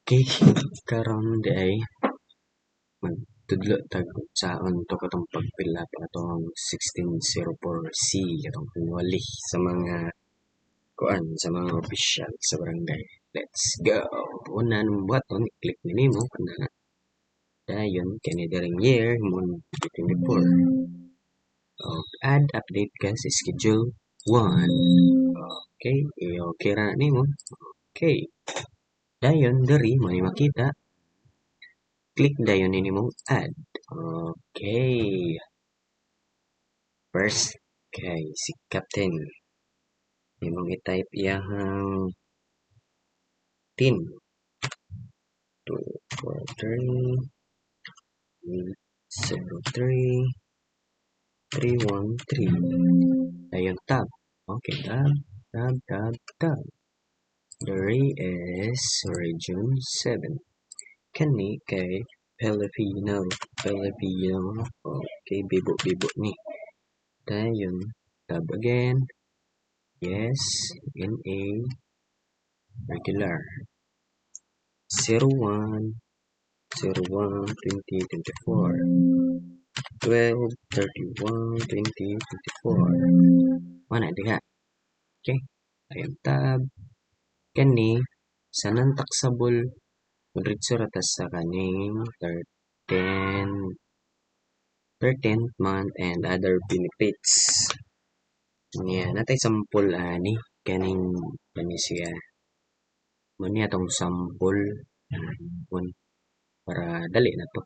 Okay, karon day magtudlo tag saon to katong pagpila pa katong 1604C katong pinwali sa mga kuan sa mga opisyal sa barangay. Let's go. Una nung button, i-click na nimo kana dayon kani daring year mo 2024. Add update ka sa schedule 1. Okay, i-okay ra nimo. Okay. Dayon diri mo makita click dayon ini mo add. Okay. First, kay si Captain. Imong i-type iyahang 10, 2, 4, 3, 0, 3, 3, 1, 3. Dayon tab. Okay, tab. There is region 7. Kani kay Filipino. Okay, bibo ni. Dayon tab again. Yes, NA regular 01 2024 12/31 2024 mana diha. Okay, ayun tab kani sa non-taxable diretso ra ta sa kaning 13th month and other benefits. Niya natay sample ani kaning siya. Muna atong sample para dali na to.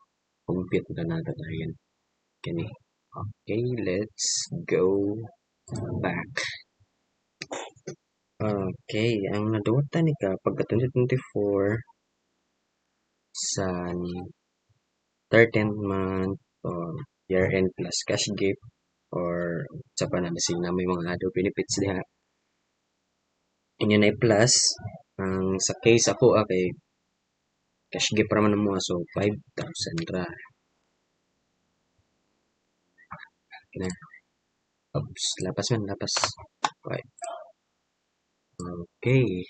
Compute na nato dayon. Kani. Okay, let's go back. Okay, ang naduwatan ni ka pagka 2024 sa 13th month or year end plus cash gift or sa panabasing na may mga other benefits diha. Inyo na plus ang sa case ako kay cash gift ra man mo so 5,000 ra. Kina. Oops, lapas. Okay. Okay.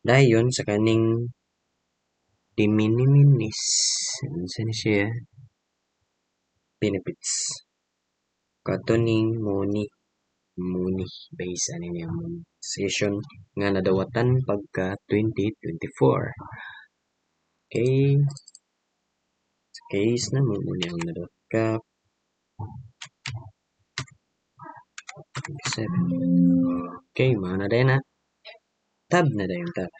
Dayon sa kaning diminimis. Ano ni siya? Benefits. Katuning money base ani niya session nga nadawatan pagka 2024. Okay. Sa case na mo ang nadawat ka 7. Okay, mana day na. Tab na dayon tab.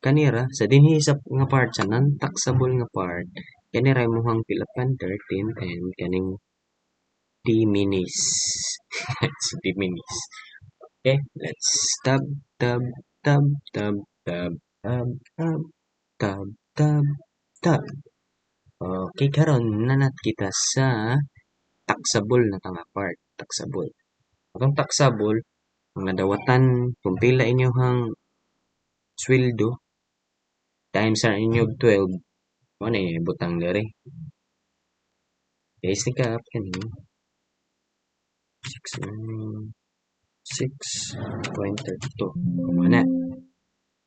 Kanira sa dinhi sa nga part sa non-taxable nga part, kanira imong pilapan 13 and kaning diminis. So, diminis. Okay, let's tab. Okay, karon nanat kita sa taxable na tanga part. Taxable. Atong taxable, ang nadawatan kung pila inyong sweldo times sa inyong 12, ano butang dere. Okay, sikap kanin. 6.32. Mana?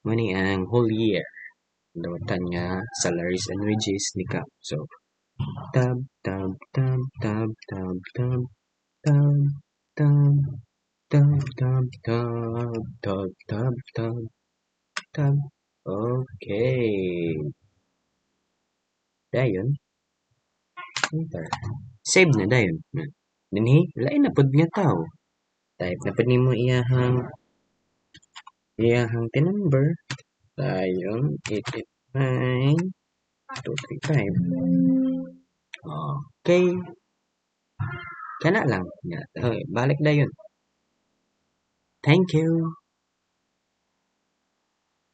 Money ang whole year. Dawatan nga salaries and wages ni Cap. So, tab. Okay. Dayon. Enter. Save na dayon. Dinhi, lain na pud nga tao. Type na pud nimo iyahang number. Dayon 889-235. Okay. Kana lang. Okay, balik dayon. Thank you.